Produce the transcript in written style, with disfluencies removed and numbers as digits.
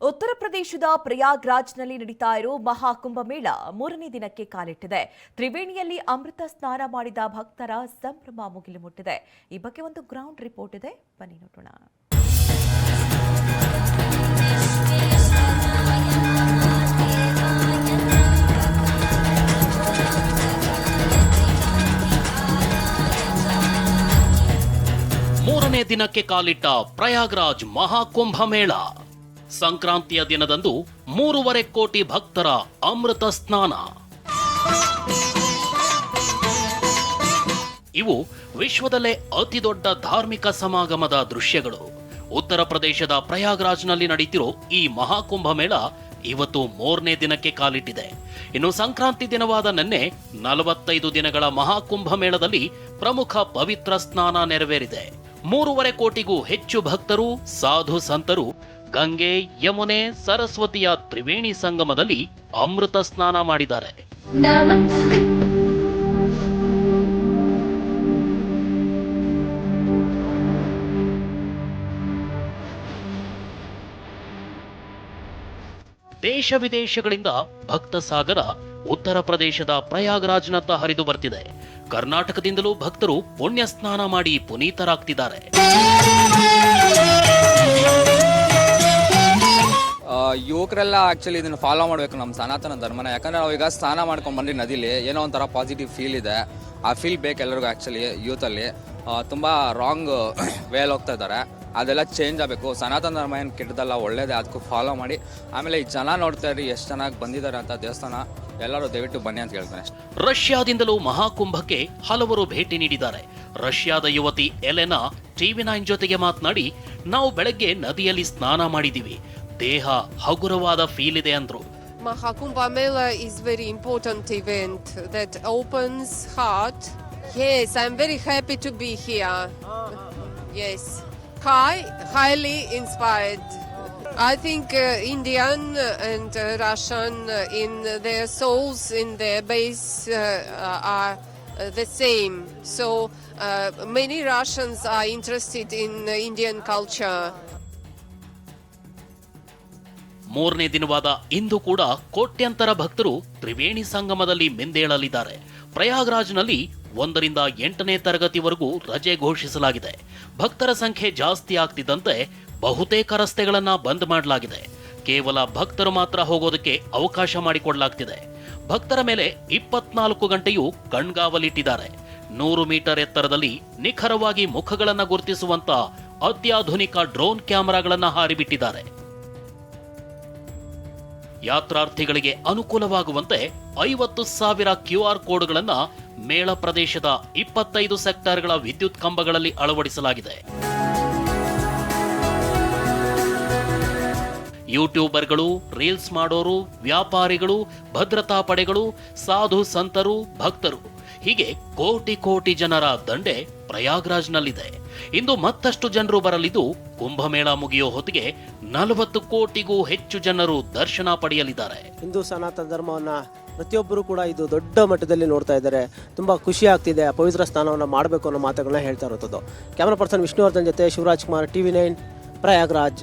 ಉತ್ತರ ಪ್ರದೇಶದ ಪ್ರಯಾಗ್ರಾಜ್ನಲ್ಲಿ ನಡೀತಾ ಇರೋ ಮಹಾಕುಂಭಮೇಳ 3ನೇ ದಿನಕ್ಕೆ ಕಾಲಿಟ್ಟಿದೆ. ತ್ರಿವೇಣಿಯಲ್ಲಿ ಅಮೃತ ಸ್ನಾನ ಮಾಡಿದ ಭಕ್ತರ ಸಂಭ್ರಮ ಮುಗಿಲು ಮುಟ್ಟಿದೆ. ಈ ಬಗ್ಗೆ ಒಂದು ಗ್ರೌಂಡ್ ರಿಪೋರ್ಟ್ ಇದೆ, ಬನ್ನಿ ನೋಡೋಣ. ಮೂರನೇ ದಿನಕ್ಕೆ ಕಾಲಿಟ್ಟ ಪ್ರಯಾಗ್ರಾಜ್ ಮಹಾಕುಂಭಮೇಳ. ಸಂಕ್ರಾಂತಿಯ ದಿನದಂದು 3.5 ಕೋಟಿ ಭಕ್ತರ ಅಮೃತ ಸ್ನಾನ. ಇವು ವಿಶ್ವದಲ್ಲೇ ಅತಿದೊಡ್ಡ ಧಾರ್ಮಿಕ ಸಮಾಗಮದ ದೃಶ್ಯಗಳು. ಉತ್ತರ ಪ್ರದೇಶದ ಪ್ರಯಾಗ್ರಾಜ್ನಲ್ಲಿ ನಡೆಯುತ್ತಿರೋ ಈ ಮಹಾಕುಂಭಮೇಳ ಇವತ್ತು 3ನೇ ದಿನಕ್ಕೆ ಕಾಲಿಟ್ಟಿದೆ. ಇನ್ನು ಸಂಕ್ರಾಂತಿ ದಿನವಾದ ನಿನ್ನೆ 45 ದಿನಗಳ ಮಹಾಕುಂಭಮೇಳದಲ್ಲಿ ಪ್ರಮುಖ ಪವಿತ್ರ ಸ್ನಾನ ನೆರವೇರಿದೆ. 3.5 ಕೋಟಿಗೂ ಹೆಚ್ಚು ಭಕ್ತರು, ಸಾಧು ಸಂತರು ಗಂಗೆ, ಯಮುನೆ, ಸರಸ್ವತಿಯ ತ್ರಿವೇಣಿ ಸಂಗಮದಲ್ಲಿ ಅಮೃತ ಸ್ನಾನ ಮಾಡಿದ್ದಾರೆ. ದೇಶ ವಿದೇಶಗಳಿಂದ ಭಕ್ತ ಸಾಗರ ಉತ್ತರ ಪ್ರದೇಶದ ಪ್ರಯಾಗ್ರಾಜ್ನತ್ತ ಹರಿದು ಬರ್ತಿದೆ. ಕರ್ನಾಟಕದಿಂದಲೂ ಭಕ್ತರು ಪುಣ್ಯ ಸ್ನಾನ ಮಾಡಿ ಪುನೀತರಾಗ್ತಿದ್ದಾರೆ. ಯುವಕರೆಲ್ಲ ಆಕ್ಚುಲಿ ಇದನ್ನು ಫಾಲೋ ಮಾಡಬೇಕು ನಮ್ಮ ಸನಾತನ ಧರ್ಮನ. ಯಾಕಂದ್ರೆ ನಾವೀಗ ಸ್ನಾನ ಮಾಡ್ಕೊಂಡು ಬಂದ್ರಿ ನದಿಲಿ, ಏನೋ ಒಂಥರ ಪಾಸಿಟಿವ್ ಫೀಲ್ ಇದೆ. ಆ ಫೀಲ್ ಬೇಕು ಎಲ್ಲರಿಗೂ. ಆ್ಯಕ್ಚುಲಿ ಯೂತಲ್ಲಿ ತುಂಬ ರಾಂಗ್ ವೇಲ್ ಹೋಗ್ತಾ ಇದ್ದಾರೆ, ಅದೆಲ್ಲ ಚೇಂಜ್ ಆಗಬೇಕು. ಸನಾತನ ಧರ್ಮ ಏನು ಕೆಟ್ಟದಲ್ಲ, ಒಳ್ಳೇದೇ, ಅದಕ್ಕೂ ಫಾಲೋ ಮಾಡಿ. ಆಮೇಲೆ ಈ ಜನ ನೋಡ್ತಾ ಇರಿ ಎಷ್ಟು ಚೆನ್ನಾಗಿ ಬಂದಿದ್ದಾರೆ ಅಂತ ದೇವಸ್ಥಾನ. ಎಲ್ಲರೂ ದಯವಿಟ್ಟು ಬನ್ನಿ ಅಂತ ಹೇಳ್ತಾನೆ. ರಷ್ಯಾದಿಂದಲೂ ಮಹಾಕುಂಭಕ್ಕೆ ಹಲವರು ಭೇಟಿ ನೀಡಿದ್ದಾರೆ. ರಷ್ಯಾದ ಯುವತಿ ಎಲೆನಾ TV9 ಜೊತೆಗೆ ಮಾತನಾಡಿ, ನಾವು ಬೆಳಗ್ಗೆ ನದಿಯಲ್ಲಿ ಸ್ನಾನ ಮಾಡಿದೀವಿ, ದೇಹ ಹಗುರವಾದ ಫೀಲ್ ಇದೆ ಅಂದ್ರು. Mahakumbh Mela is very important event that opens heart. Yes, I'm very happy to be here. Yes, highly inspired. I think Indian and Russian in their souls, in their base are the same. So many Russians are interested in Indian culture. 3ನೇ ದಿನವಾದ ಇಂದು ಕೂಡ ಕೋಟ್ಯಂತರ ಭಕ್ತರು ತ್ರಿವೇಣಿ ಸಂಗಮದಲ್ಲಿ ಮಿಂದೇಳಲಿದ್ದಾರೆ. ಪ್ರಯಾಗ್ರಾಜ್ನಲ್ಲಿ 1 ರಿಂದ 8ನೇ ತರಗತಿವರೆಗೂ ರಜೆ ಘೋಷಿಸಲಾಗಿದೆ. ಭಕ್ತರ ಸಂಖ್ಯೆ ಜಾಸ್ತಿ ಆಗ್ತಿದ್ದಂತೆ ಬಹುತೇಕ ರಸ್ತೆಗಳನ್ನ ಬಂದ್ ಮಾಡಲಾಗಿದೆ. ಕೇವಲ ಭಕ್ತರು ಮಾತ್ರ ಹೋಗೋದಕ್ಕೆ ಅವಕಾಶ ಮಾಡಿಕೊಡಲಾಗ್ತಿದೆ. ಭಕ್ತರ ಮೇಲೆ 24 ಗಂಟೆಯೂ ಕಣ್ಗಾವಲಿಟ್ಟಿದ್ದಾರೆ. 100 ಮೀಟರ್ ಎತ್ತರದಲ್ಲಿ ನಿಖರವಾಗಿ ಮುಖಗಳನ್ನ ಗುರುತಿಸುವಂತ ಅತ್ಯಾಧುನಿಕ ಡ್ರೋನ್ ಕ್ಯಾಮೆರಾಗಳನ್ನ ಹಾರಿಬಿಟ್ಟಿದ್ದಾರೆ. ಯಾತ್ರಾರ್ಥಿಗಳಿಗೆ ಅನುಕೂಲವಾಗುವಂತೆ 50,000 QR ಕೋಡ್ಗಳನ್ನ ಮೇಳ ಪ್ರದೇಶದ 25 ಸೆಕ್ಟರ್ಗಳ ವಿದ್ಯುತ್ ಕಂಬಗಳಲ್ಲಿ ಅಳವಡಿಸಲಾಗಿದೆ. ಯೂಟ್ಯೂಬರ್ಗಳು, ರೀಲ್ಸ್ ಮಾಡೋರು, ವ್ಯಾಪಾರಿಗಳು, ಭದ್ರತಾ ಪಡೆಗಳು, ಸಾಧು ಸಂತರು, ಭಕ್ತರು ಹೀಗೆ ಕೋಟಿ ಕೋಟಿ ಜನರ ದಂಡೆ ಪ್ರಯಾಗ್ರಾಜ್ನಲ್ಲಿದೆ. ಇಂದು ಮತ್ತಷ್ಟು ಜನರು ಬರಲಿದ್ದು ಕುಂಭಮೇಳ ಮುಗಿಯೋ ಹೊತ್ತಿಗೆ 40 ಕೋಟಿಗೂ ಹೆಚ್ಚು ಜನರು ದರ್ಶನ ಪಡೆಯಲಿದ್ದಾರೆ. ಹಿಂದೂ ಸನಾತನ ಧರ್ಮವನ್ನ ಪ್ರತಿಯೊಬ್ಬರು ಕೂಡ ಇದು ದೊಡ್ಡ ಮಟ್ಟದಲ್ಲಿ ನೋಡ್ತಾ ಇದ್ದಾರೆ. ತುಂಬಾ ಖುಷಿ ಆಗ್ತಿದೆ. ಪವಿತ್ರ ಸ್ನಾನವನ್ನು ಮಾಡಬೇಕು ಅನ್ನೋ ಮಾತುಗಳನ್ನ ಹೇಳ್ತಾ ಇರೋದು. ಕ್ಯಾಮರಾ ಪರ್ಸನ್ ವಿಷ್ಣುವರ್ಧನ್ ಜೊತೆ ಶಿವರಾಜ್ ಕುಮಾರ್, TV9 ಪ್ರಯಾಗ್ರಾಜ್.